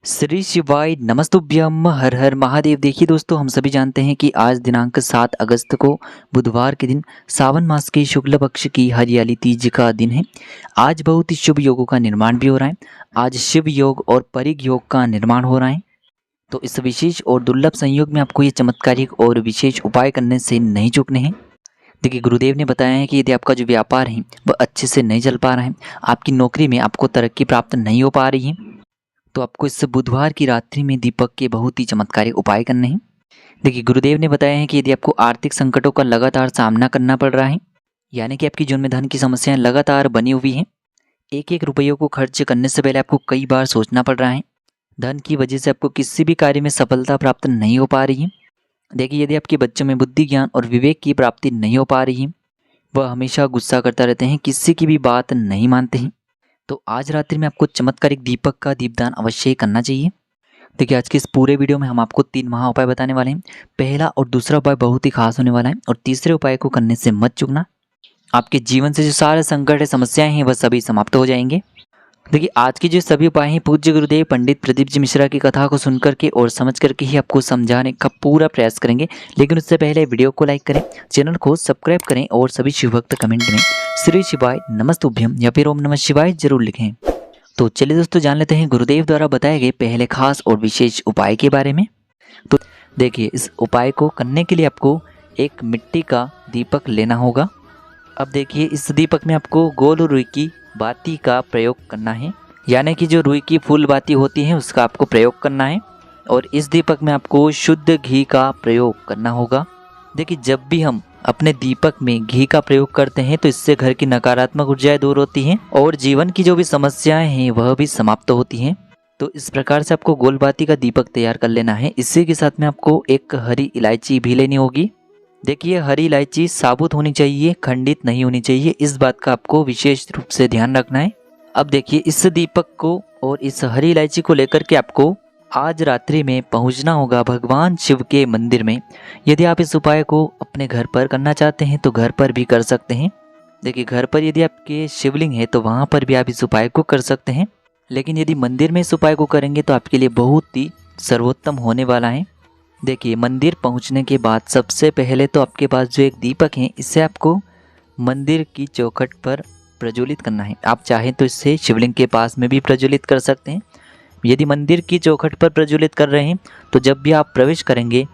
श्री शिवाय नमस्तुभ्यम हर हर महादेव। देखिए दोस्तों, हम सभी जानते हैं कि आज दिनांक 7 अगस्त को बुधवार के दिन सावन मास के शुक्ल पक्ष की हरियाली तीज का दिन है। आज बहुत ही शुभ योगों का निर्माण भी हो रहा है। आज शिव योग और परिग योग का निर्माण हो रहा है। तो इस विशेष और दुर्लभ संयोग में आपको ये चमत्कारिक और विशेष उपाय करने से नहीं चूकने हैं। देखिए, गुरुदेव ने बताया है कि यदि आपका जो व्यापार है वह अच्छे से नहीं चल पा रहा है, आपकी नौकरी में आपको तरक्की प्राप्त नहीं हो पा रही है, तो आपको इस बुधवार की रात्रि में दीपक के बहुत ही चमत्कारिक उपाय करने हैं। देखिए, गुरुदेव ने बताया है कि यदि आपको आर्थिक संकटों का लगातार सामना करना पड़ रहा है, यानी कि आपकी जीवन में धन की समस्याएं लगातार बनी हुई हैं, एक एक रुपयों को खर्च करने से पहले आपको कई बार सोचना पड़ रहा है, धन की वजह से आपको किसी भी कार्य में सफलता प्राप्त नहीं हो पा रही है। देखिए, यदि आपके बच्चों में बुद्धि, ज्ञान और विवेक की प्राप्ति नहीं हो पा रही है, वह हमेशा गुस्सा करता रहते हैं, किसी की भी बात नहीं मानते हैं, तो आज रात्रि में आपको चमत्कारिक दीपक का दीपदान अवश्य करना चाहिए। देखिए, आज के इस पूरे वीडियो में हम आपको 3 महा उपाय बताने वाले हैं। पहला और दूसरा उपाय बहुत ही खास होने वाला है और तीसरे उपाय को करने से मत चूकना। आपके जीवन से जो सारे संकट है, समस्याएं हैं, वह सभी समाप्त हो जाएंगे। देखिए, आज के जो सभी उपाय हैं पूज्य गुरुदेव पंडित प्रदीप जी मिश्रा की कथा को सुन करके और समझ करके ही आपको समझाने का पूरा प्रयास करेंगे। लेकिन उससे पहले वीडियो को लाइक करें, चैनल को सब्सक्राइब करें और सभी शिवभक्त कमेंट में श्री शिवाय नमस्तुभ्यम या फिर ओम नमः शिवाय जरूर लिखें। तो चलिए दोस्तों, जान लेते हैं गुरुदेव द्वारा बताए गए पहले खास और विशेष उपाय के बारे में। तो देखिए, इस उपाय को करने के लिए आपको एक मिट्टी का दीपक लेना होगा। अब देखिए, इस दीपक में आपको गोल रुई की बाती का प्रयोग करना है, यानी कि जो रुई की फूल बाती होती है उसका आपको प्रयोग करना है। और इस दीपक में आपको शुद्ध घी का प्रयोग करना होगा। देखिए, जब भी हम अपने दीपक में घी का प्रयोग करते हैं तो इससे घर की नकारात्मक ऊर्जाएं दूर होती हैं और जीवन की जो भी समस्याएं हैं वह भी समाप्त होती हैं। तो इस प्रकार से आपको गोलबाती का दीपक तैयार कर लेना है। इसी के साथ में आपको एक हरी इलायची भी लेनी होगी। देखिए, हरी इलायची साबुत होनी चाहिए, खंडित नहीं होनी चाहिए, इस बात का आपको विशेष रूप से ध्यान रखना है। अब देखिए, इस दीपक को और इस हरी इलायची को लेकर के आपको आज रात्रि में पहुंचना होगा भगवान शिव के मंदिर में। यदि आप इस उपाय को अपने घर पर करना चाहते हैं तो घर पर भी कर सकते हैं। देखिए, घर पर यदि आपके शिवलिंग है तो वहां पर भी आप इस उपाय को कर सकते हैं, लेकिन यदि मंदिर में इस उपाय को करेंगे तो आपके लिए बहुत ही सर्वोत्तम होने वाला है। देखिए, मंदिर पहुंचने के बाद सबसे पहले तो आपके पास जो एक दीपक है, इसे आपको मंदिर की चौखट पर प्रज्वलित करना है। आप चाहें तो इसे शिवलिंग के पास में भी प्रज्वलित कर सकते हैं। यदि मंदिर की चौखट पर प्रज्वलित कर रहे हैं तो जब भी आप प्रवेश करेंगे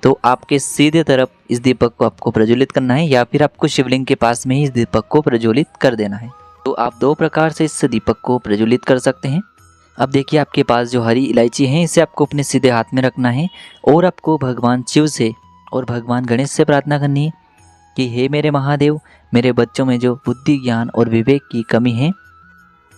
तो आपके सीधे तरफ इस दीपक को आपको प्रज्वलित करना है, या फिर आपको शिवलिंग के पास में ही इस दीपक को प्रज्वलित कर देना है। तो आप 2 प्रकार से इस दीपक को प्रज्वलित कर सकते हैं। अब देखिए, आपके पास जो हरी इलायची है इसे आपको अपने सीधे हाथ में रखना है और आपको भगवान शिव से और भगवान गणेश से प्रार्थना करनी है कि हे मेरे महादेव, मेरे बच्चों में जो बुद्धि, ज्ञान और विवेक की कमी है,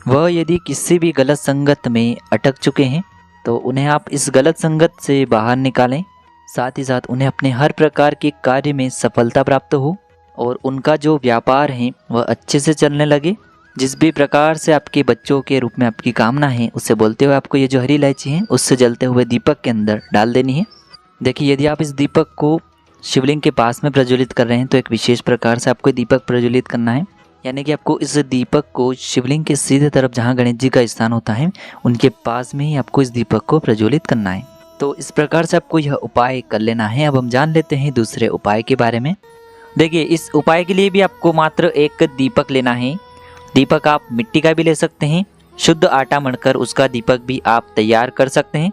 वह यदि किसी भी गलत संगत में अटक चुके हैं तो उन्हें आप इस गलत संगत से बाहर निकालें। साथ ही साथ उन्हें अपने हर प्रकार के कार्य में सफलता प्राप्त हो और उनका जो व्यापार है वह अच्छे से चलने लगे। जिस भी प्रकार से आपके बच्चों के रूप में आपकी कामना है, उससे बोलते हुए आपको ये जो हरी इलायची है उससे जलते हुए दीपक के अंदर डाल देनी है। देखिए, यदि आप इस दीपक को शिवलिंग के पास में प्रज्वलित कर रहे हैं तो एक विशेष प्रकार से आपको दीपक प्रज्वलित करना है, यानी कि आपको इस दीपक को शिवलिंग के सीधे तरफ जहाँ गणेश जी का स्थान होता है उनके पास में ही आपको इस दीपक को प्रज्वलित करना है। तो इस प्रकार से आपको यह उपाय कर लेना है। अब हम जान लेते हैं दूसरे उपाय के बारे में। देखिए, इस उपाय के लिए भी आपको मात्र एक दीपक लेना है। दीपक आप मिट्टी का भी ले सकते हैं, शुद्ध आटा मढ़कर उसका दीपक भी आप तैयार कर सकते हैं।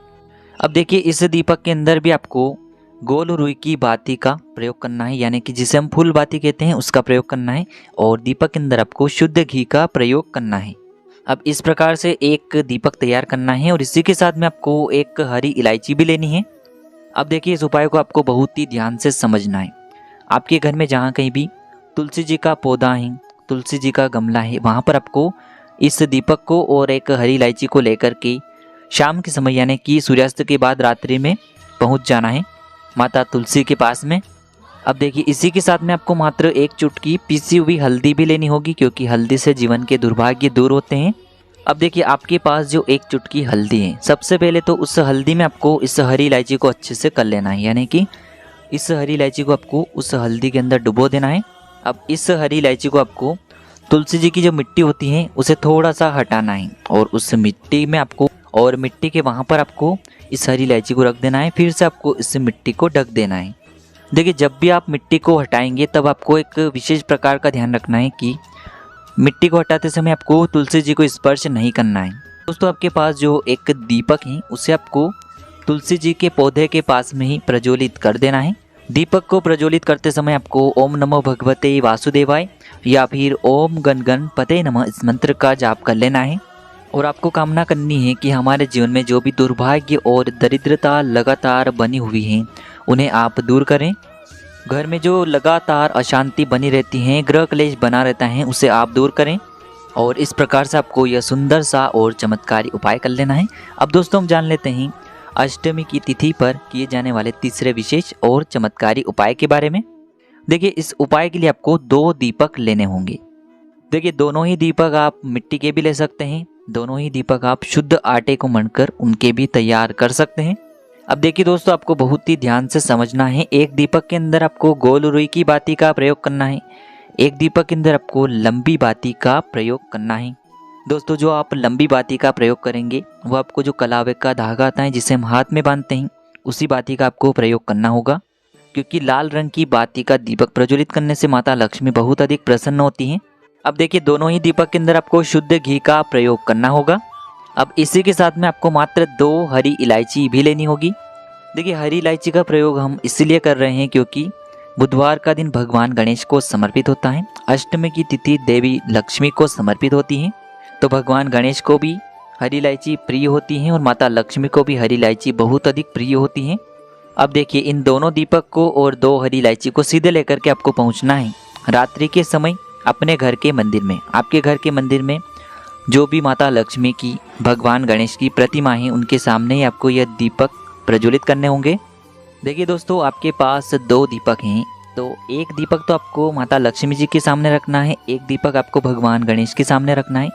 अब देखिए, इस दीपक के अंदर भी आपको गोल रुई की बाती का प्रयोग करना है, यानी कि जिसे हम फूल बाती कहते हैं उसका प्रयोग करना है, और दीपक के अंदर आपको शुद्ध घी का प्रयोग करना है। अब इस प्रकार से एक दीपक तैयार करना है और इसी के साथ में आपको एक हरी इलायची भी लेनी है। अब देखिए, इस उपाय को आपको बहुत ही ध्यान से समझना है। आपके घर में जहाँ कहीं भी तुलसी जी का पौधा है, तुलसी जी का गमला है, वहाँ पर आपको इस दीपक को और एक हरी इलायची को लेकर के शाम के समय, यानी कि सूर्यास्त के बाद रात्रि में पहुँच जाना है माता तुलसी के पास में। अब देखिए, इसी के साथ में आपको मात्र एक चुटकी पीसी हुई हल्दी भी लेनी होगी, क्योंकि हल्दी से जीवन के दुर्भाग्य दूर होते हैं। अब देखिए, आपके पास जो एक चुटकी हल्दी है, सबसे पहले तो उस हल्दी में आपको इस हरी इलायची को अच्छे से कर लेना है, यानी कि इस हरी इलायची को आपको उस हल्दी के अंदर डुबो देना है। अब इस हरी इलायची को आपको तुलसी जी की जो मिट्टी होती है उसे थोड़ा सा हटाना है और उस मिट्टी में आपको और मिट्टी के वहाँ पर आपको इस हरी इलायची को रख देना है। फिर से आपको इस मिट्टी को ढक देना है। देखिए, जब भी आप मिट्टी को हटाएंगे तब आपको एक विशेष प्रकार का ध्यान रखना है कि मिट्टी को हटाते समय आपको तुलसी जी को स्पर्श नहीं करना है। दोस्तों, आपके पास जो एक दीपक है उसे आपको तुलसी जी के पौधे के पास में ही प्रज्वलित कर देना है। दीपक को प्रज्वलित करते समय आपको ओम नमो भगवते वासुदेवाय या फिर ओम गण गणपते नमः इस मंत्र का जाप कर लेना है। और आपको कामना करनी है कि हमारे जीवन में जो भी दुर्भाग्य और दरिद्रता लगातार बनी हुई है उन्हें आप दूर करें। घर में जो लगातार अशांति बनी रहती है, ग्रह क्लेश बना रहता है, उसे आप दूर करें। और इस प्रकार से आपको यह सुंदर सा और चमत्कारी उपाय कर लेना है। अब दोस्तों, हम जान लेते हैं अष्टमी की तिथि पर किए जाने वाले तीसरे विशेष और चमत्कारी उपाय के बारे में। देखिए, इस उपाय के लिए आपको 2 दीपक लेने होंगे। देखिए, दोनों ही दीपक आप मिट्टी के भी ले सकते हैं, दोनों ही दीपक आप शुद्ध आटे को मढ़कर उनके भी तैयार कर सकते हैं। अब देखिए दोस्तों, आपको बहुत ही ध्यान से समझना है। एक दीपक के अंदर आपको गोल रुई की बाती का प्रयोग करना है, एक दीपक के अंदर आपको लंबी बाती का प्रयोग करना है। दोस्तों, जो आप लंबी बाती का प्रयोग करेंगे वो आपको जो कलावे का धागा आता है जिसे हम हाथ में बांधते हैं, उसी बाती का आपको प्रयोग करना होगा। क्योंकि लाल रंग की बाती का दीपक प्रज्वलित करने से माता लक्ष्मी बहुत अधिक प्रसन्न होती हैं। अब देखिए, दोनों ही दीपक के अंदर आपको शुद्ध घी का प्रयोग करना होगा। अब इसी के साथ में आपको मात्र 2 हरी इलायची भी लेनी होगी। देखिए, हरी इलायची का प्रयोग हम इसलिए कर रहे हैं क्योंकि बुधवार का दिन भगवान गणेश को समर्पित होता है। अष्टमी की तिथि देवी लक्ष्मी को समर्पित होती है, तो भगवान गणेश को भी हरी इलायची प्रिय होती है और माता लक्ष्मी को भी हरी इलायची बहुत अधिक प्रिय होती है। अब देखिए, इन दोनों दीपक को और 2 हरी इलायची को सीधे लेकर के आपको पहुंचना है रात्रि के समय अपने घर के मंदिर में। आपके घर के मंदिर में जो भी माता लक्ष्मी की, भगवान गणेश की प्रतिमा है, उनके सामने ही आपको यह दीपक प्रज्वलित करने होंगे। देखिए दोस्तों, आपके पास 2 दीपक हैं, तो एक दीपक तो आपको माता लक्ष्मी जी के सामने रखना है, एक दीपक आपको भगवान गणेश के सामने रखना है।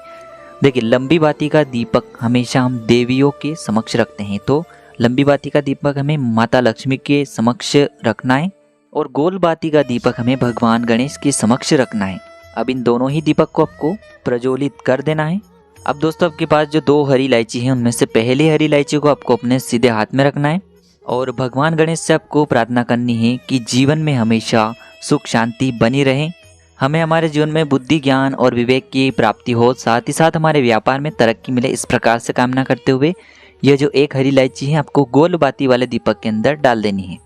देखिए, लंबी बाती का दीपक हमेशा हम देवियों के समक्ष रखते हैं, तो लंबी बाती का दीपक हमें माता लक्ष्मी के समक्ष रखना है और गोल बाती का दीपक हमें भगवान गणेश के समक्ष रखना है। अब इन दोनों ही दीपक को आपको प्रज्वलित कर देना है। अब दोस्तों, आपके पास जो 2 हरी इलायची हैं उनमें से पहली हरी इलायची को आपको अपने सीधे हाथ में रखना है और भगवान गणेश से आपको प्रार्थना करनी है कि जीवन में हमेशा सुख शांति बनी रहे, हमें हमारे जीवन में बुद्धि, ज्ञान और विवेक की प्राप्ति हो, साथ ही साथ हमारे व्यापार में तरक्की मिले। इस प्रकार से कामना करते हुए यह जो एक हरी इलायची है आपको गोल बाती वाले दीपक के अंदर डाल देनी है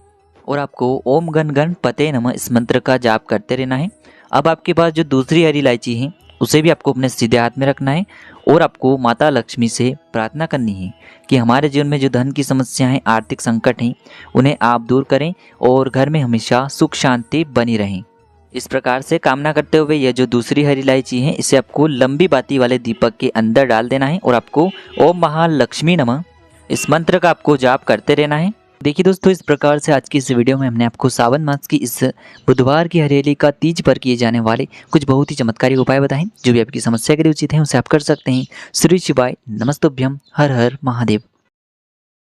और आपको ओम गण गणपते नमः इस मंत्र का जाप करते रहना है। अब आपके पास जो दूसरी हरी इलायची है उसे भी आपको अपने सीधे हाथ में रखना है और आपको माता लक्ष्मी से प्रार्थना करनी है कि हमारे जीवन में जो धन की समस्याएं, आर्थिक संकट हैं, उन्हें आप दूर करें और घर में हमेशा सुख शांति बनी रहें। इस प्रकार से कामना करते हुए यह जो दूसरी हरी इलायची है इसे आपको लंबी बाती वाले दीपक के अंदर डाल देना है और आपको ओम महालक्ष्मी नमः इस मंत्र का आपको जाप करते रहना है। देखिए दोस्तों, इस प्रकार से आज की इस वीडियो में हमने आपको सावन मास की इस बुधवार की हरियाली का तीज पर किए जाने वाले कुछ बहुत ही चमत्कारी उपाय बताएं। जो भी आपकी समस्या के लिए उचित हैं उसे आप कर सकते हैं। श्री शिवाय नमस्तुभ्यम, हर हर महादेव।